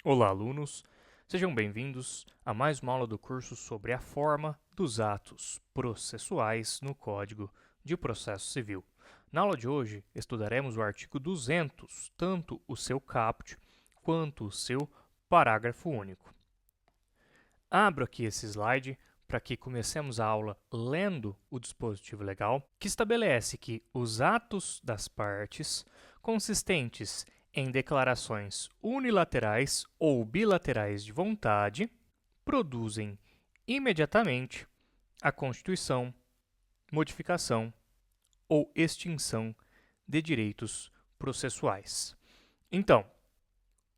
Olá, alunos! Sejam bem-vindos a mais uma aula do curso sobre a forma dos atos processuais no Código de Processo Civil. Na aula de hoje, estudaremos o artigo 200, tanto o seu caput quanto o seu parágrafo único. Abro aqui esse slide para que comecemos a aula lendo o dispositivo legal, que estabelece que os atos das partes consistentes em declarações unilaterais ou bilaterais de vontade produzem imediatamente a constituição, modificação ou extinção de direitos processuais. Então,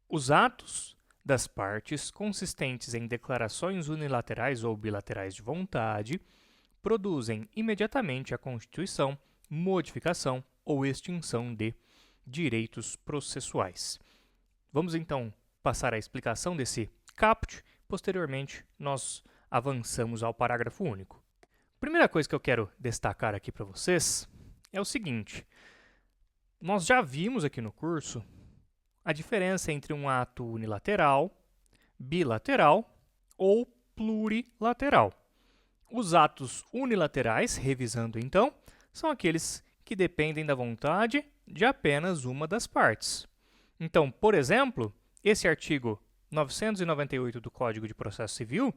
os atos das partes consistentes em declarações unilaterais ou bilaterais de vontade produzem imediatamente a constituição, modificação ou extinção de direitos processuais. Vamos então passar a explicação desse caput. Posteriormente, nós avançamos ao parágrafo único. Primeira coisa que eu quero destacar aqui para vocês é o seguinte: nós já vimos aqui no curso a diferença entre um ato unilateral, bilateral ou plurilateral. Os atos unilaterais, revisando então, são aqueles que dependem da vontade de apenas uma das partes. Então, por exemplo, esse artigo 998 do Código de Processo Civil,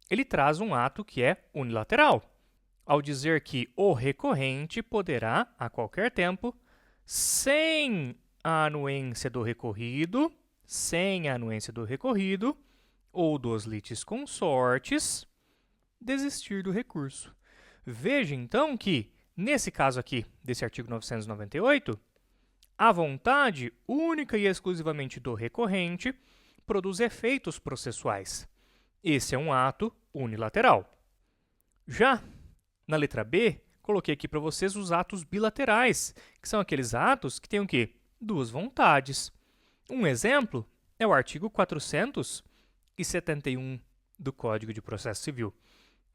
ele traz um ato que é unilateral, ao dizer que o recorrente poderá, a qualquer tempo, sem a anuência do recorrido, ou dos litisconsortes, desistir do recurso. Veja, então, que, nesse caso aqui, desse artigo 998, a vontade única e exclusivamente do recorrente produz efeitos processuais. Esse é um ato unilateral. Já na letra B, coloquei aqui para vocês os atos bilaterais, que são aqueles atos que têm o quê? Duas vontades. Um exemplo é o artigo 471 do Código de Processo Civil,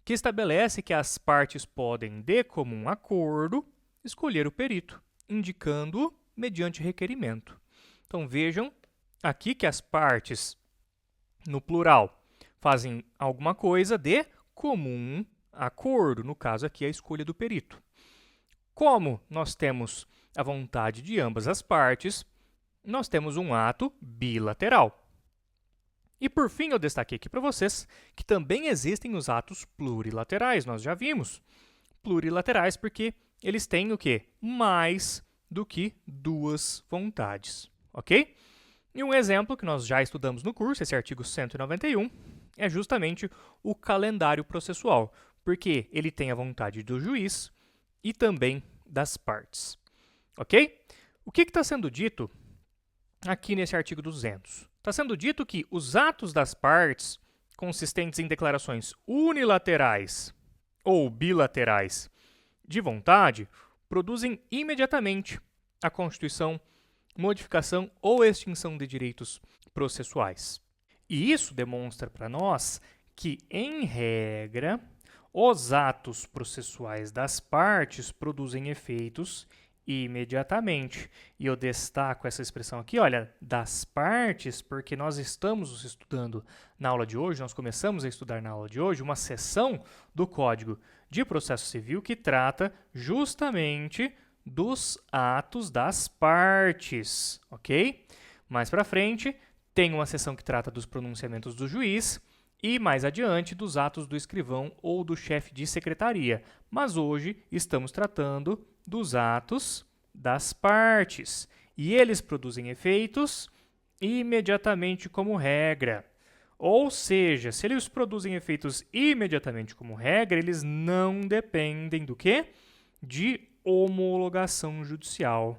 que estabelece que as partes podem, de comum acordo, escolher o perito, indicando-o mediante requerimento. Então, vejam aqui que as partes, no plural, fazem alguma coisa de comum acordo, no caso aqui a escolha do perito. Como nós temos a vontade de ambas as partes, nós temos um ato bilateral. E por fim, eu destaquei aqui para vocês que também existem os atos plurilaterais, nós já vimos. Plurilaterais porque eles têm o quê? Mais do que duas vontades, ok? E um exemplo que nós já estudamos no curso, esse artigo 191, é justamente o calendário processual, porque ele tem a vontade do juiz e também das partes, ok? O que está sendo dito aqui nesse artigo 200? Está sendo dito que os atos das partes, consistentes em declarações unilaterais ou bilaterais de vontade, produzem imediatamente a constituição, modificação ou extinção de direitos processuais. E isso demonstra para nós que, em regra, os atos processuais das partes produzem efeitos imediatamente. E eu destaco essa expressão aqui, olha, das partes, porque nós estamos estudando na aula de hoje, nós começamos a estudar na aula de hoje uma seção do Código de Processo Civil que trata justamente dos atos das partes, ok? Mais para frente, tem uma seção que trata dos pronunciamentos do juiz e, mais adiante, dos atos do escrivão ou do chefe de secretaria. Mas hoje estamos tratando dos atos das partes. E eles produzem efeitos imediatamente como regra. Ou seja, se eles produzem efeitos imediatamente como regra, eles não dependem do quê? De homologação judicial.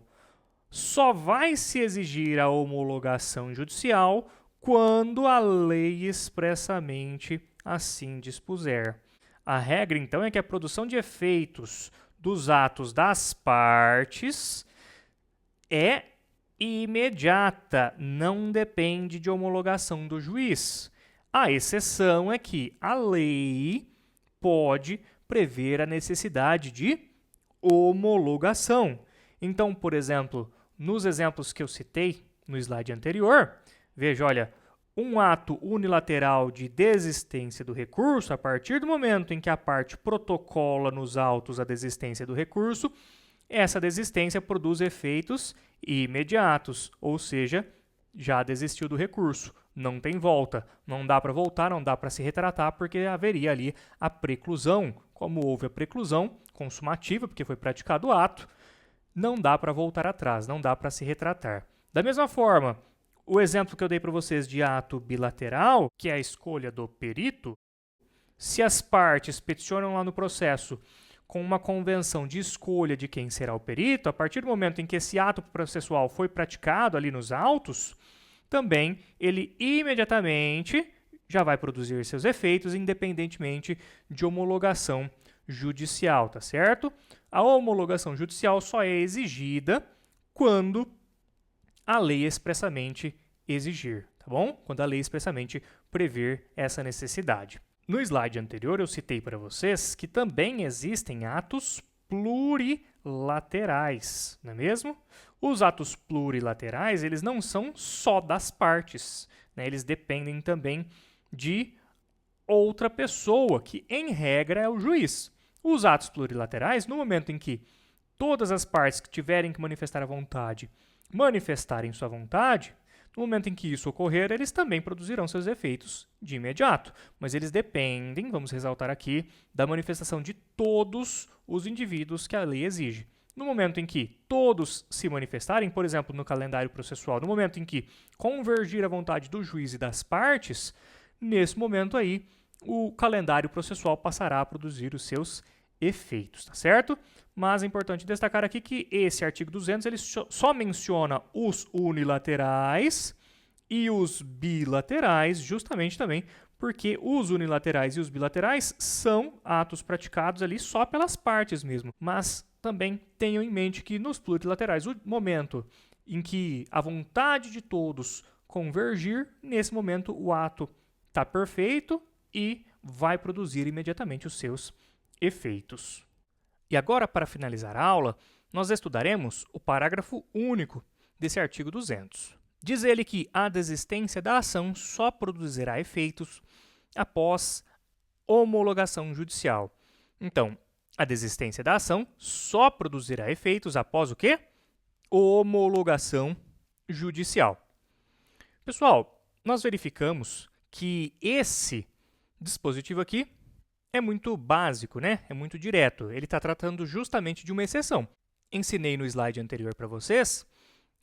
Só vai se exigir a homologação judicial quando a lei expressamente assim dispuser. A regra, então, é que a produção de efeitos dos atos das partes é imediata, não depende de homologação do juiz. A exceção é que a lei pode prever a necessidade de homologação. Então, por exemplo, nos exemplos que eu citei no slide anterior, veja, olha, um ato unilateral de desistência do recurso, a partir do momento em que a parte protocola nos autos a desistência do recurso, essa desistência produz efeitos imediatos, ou seja, já desistiu do recurso, não tem volta, não dá para voltar, não dá para se retratar, porque haveria ali a preclusão. Como houve a preclusão consumativa, porque foi praticado o ato, não dá para voltar atrás, não dá para se retratar. Da mesma forma, o exemplo que eu dei para vocês de ato bilateral, que é a escolha do perito, se as partes peticionam lá no processo com uma convenção de escolha de quem será o perito, a partir do momento em que esse ato processual foi praticado ali nos autos, também ele imediatamente já vai produzir seus efeitos, independentemente de homologação judicial, tá certo? A homologação judicial só é exigida quando a lei expressamente exigir, tá bom? Quando a lei expressamente prever essa necessidade. No slide anterior eu citei para vocês que também existem atos plurilaterais, não é mesmo? Os atos plurilaterais, eles não são só das partes, né? Eles dependem também de outra pessoa, que em regra é o juiz. Os atos plurilaterais, no momento em que todas as partes que tiverem que manifestar a vontade manifestarem sua vontade, no momento em que isso ocorrer, eles também produzirão seus efeitos de imediato, mas eles dependem, vamos ressaltar aqui, da manifestação de todos os indivíduos que a lei exige. No momento em que todos se manifestarem, por exemplo, no calendário processual, no momento em que convergir a vontade do juiz e das partes, nesse momento aí, o calendário processual passará a produzir os seus efeitos, tá certo? Mas é importante destacar aqui que esse artigo 200 ele só menciona os unilaterais e os bilaterais, justamente também porque os unilaterais e os bilaterais são atos praticados ali só pelas partes mesmo. Mas também tenham em mente que nos plurilaterais, o momento em que a vontade de todos convergir, nesse momento o ato está perfeito e vai produzir imediatamente os seus efeitos. E agora, para finalizar a aula, nós estudaremos o parágrafo único desse artigo 200. Diz ele que a desistência da ação só produzirá efeitos após homologação judicial. Então, a desistência da ação só produzirá efeitos após o quê? Homologação judicial. Pessoal, nós verificamos que esse dispositivo aqui é muito básico, né? É muito direto. Ele está tratando justamente de uma exceção. Ensinei no slide anterior para vocês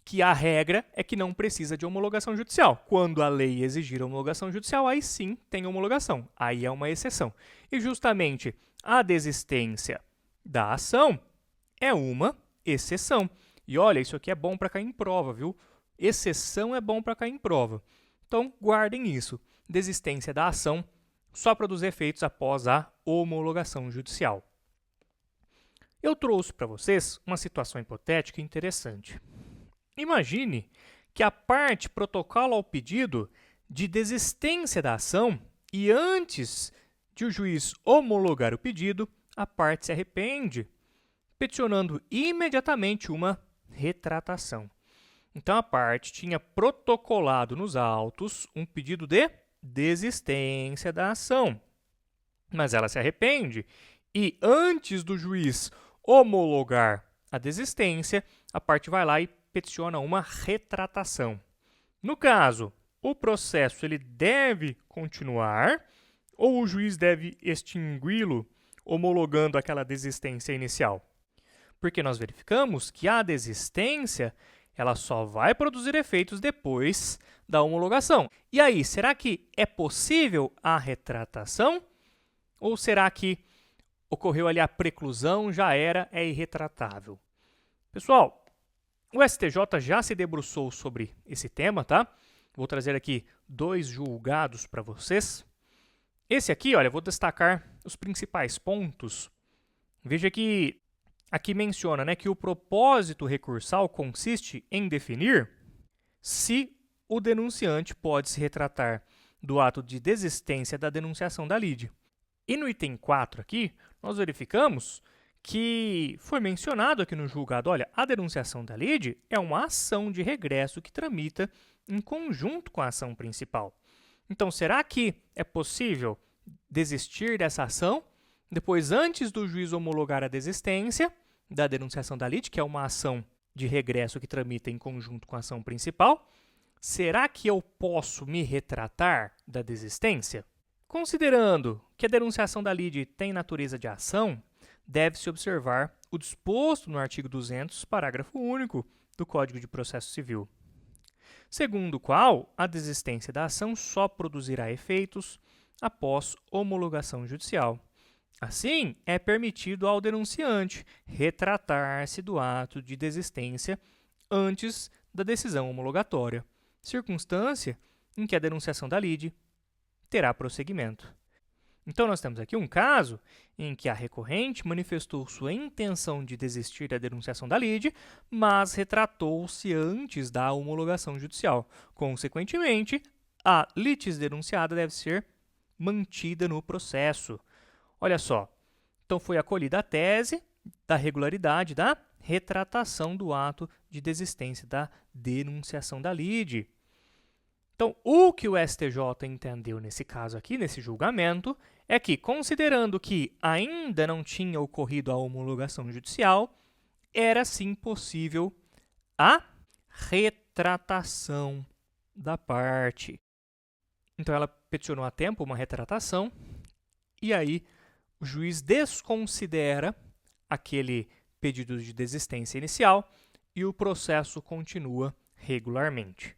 que a regra é que não precisa de homologação judicial. Quando a lei exigir homologação judicial, aí sim tem homologação. Aí é uma exceção. E justamente a desistência da ação é uma exceção. E olha, isso aqui é bom para cair em prova, viu? Exceção é bom para cair em prova. Então, guardem isso. Desistência da ação só produz efeitos após a homologação judicial. Eu trouxe para vocês uma situação hipotética interessante. Imagine que a parte protocola ao pedido de desistência da ação e antes de o juiz homologar o pedido, a parte se arrepende, peticionando imediatamente uma retratação. Então, a parte tinha protocolado nos autos um pedido de desistência da ação, mas ela se arrepende e antes do juiz homologar a desistência, a parte vai lá e peticiona uma retratação. No caso, o processo ele deve continuar ou o juiz deve extingui-lo homologando aquela desistência inicial? Porque nós verificamos que a desistência ela só vai produzir efeitos depois da homologação. E aí, será que é possível a retratação? Ou será que ocorreu ali a preclusão, já era, é irretratável? Pessoal, o STJ já se debruçou sobre esse tema, tá? Vou trazer aqui 2 julgados para vocês. Esse aqui, olha, vou destacar os principais pontos. Veja que aqui menciona, né, que o propósito recursal consiste em definir se o denunciante pode se retratar do ato de desistência da denunciação da lide. E no item 4 aqui, nós verificamos que foi mencionado aqui no julgado, olha, a denunciação da lide é uma ação de regresso que tramita em conjunto com a ação principal. Então, será que é possível desistir dessa ação, depois, antes do juiz homologar a desistência da denunciação da lide, que é uma ação de regresso que tramita em conjunto com a ação principal? Será que eu posso me retratar da desistência? Considerando que a denunciação da lide tem natureza de ação, deve-se observar o disposto no artigo 200, parágrafo único do Código de Processo Civil, segundo o qual a desistência da ação só produzirá efeitos após homologação judicial. Assim, é permitido ao denunciante retratar-se do ato de desistência antes da decisão homologatória, circunstância em que a denunciação da lide terá prosseguimento. Então, nós temos aqui um caso em que a recorrente manifestou sua intenção de desistir da denunciação da lide, mas retratou-se antes da homologação judicial. Consequentemente, a litis denunciada deve ser mantida no processo. Olha só, então foi acolhida a tese da regularidade da retratação do ato de desistência da denunciação da lide. Então, o que o STJ entendeu nesse caso aqui, nesse julgamento, é que, considerando que ainda não tinha ocorrido a homologação judicial, era sim possível a retratação da parte. Então, ela peticionou a tempo uma retratação e aí o juiz desconsidera aquele pedido de desistência inicial e o processo continua regularmente.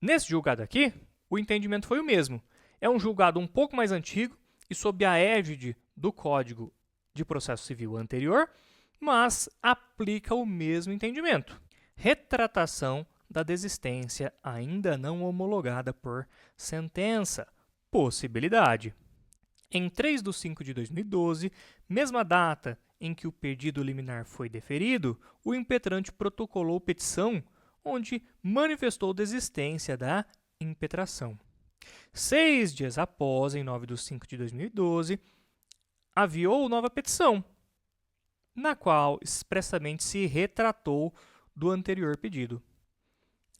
Nesse julgado aqui, o entendimento foi o mesmo. É um julgado um pouco mais antigo e sob a égide do Código de Processo Civil anterior, mas aplica o mesmo entendimento. Retratação da desistência ainda não homologada por sentença. Possibilidade. Em 3 de 5 de 2012, mesma data em que o pedido liminar foi deferido, o impetrante protocolou petição onde manifestou desistência da impetração. 6 dias após, em 9 de 5 de 2012, aviou nova petição, na qual expressamente se retratou do anterior pedido.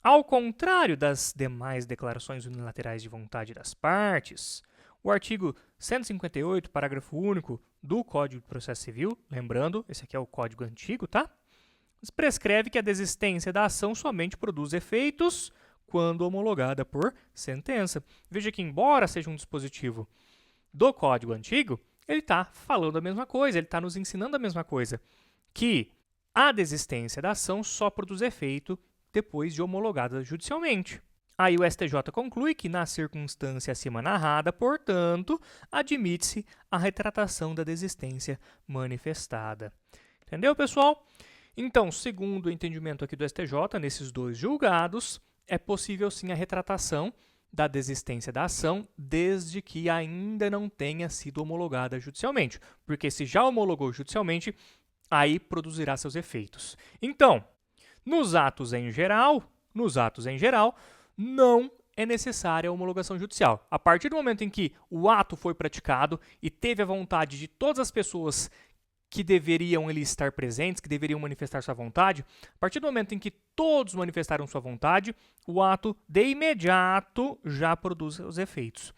Ao contrário das demais declarações unilaterais de vontade das partes, o artigo 158, parágrafo único do Código de Processo Civil, lembrando, esse aqui é o código antigo, tá? Prescreve que a desistência da ação somente produz efeitos quando homologada por sentença. Veja que, embora seja um dispositivo do Código Antigo, ele está falando a mesma coisa, ele está nos ensinando a mesma coisa, que a desistência da ação só produz efeito depois de homologada judicialmente. Aí o STJ conclui que, na circunstância acima narrada, portanto, admite-se a retratação da desistência manifestada. Entendeu, pessoal? Então, segundo o entendimento aqui do STJ, nesses dois julgados, é possível sim a retratação da desistência da ação, desde que ainda não tenha sido homologada judicialmente. Porque se já homologou judicialmente, aí produzirá seus efeitos. Então, nos atos em geral, não é necessária a homologação judicial. A partir do momento em que o ato foi praticado e teve a vontade de todas as pessoas que deveriam ali estar presentes, que deveriam manifestar sua vontade, a partir do momento em que todos manifestaram sua vontade, o ato de imediato já produz seus efeitos.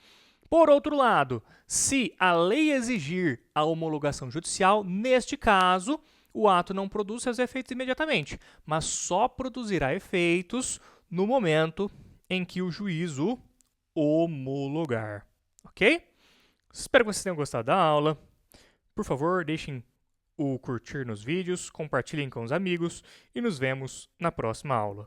Por outro lado, se a lei exigir a homologação judicial, neste caso, o ato não produz seus efeitos imediatamente, mas só produzirá efeitos no momento em que o juiz o homologar. Ok? Espero que vocês tenham gostado da aula. Por favor, deixem o curtir nos vídeos, compartilhem com os amigos e nos vemos na próxima aula.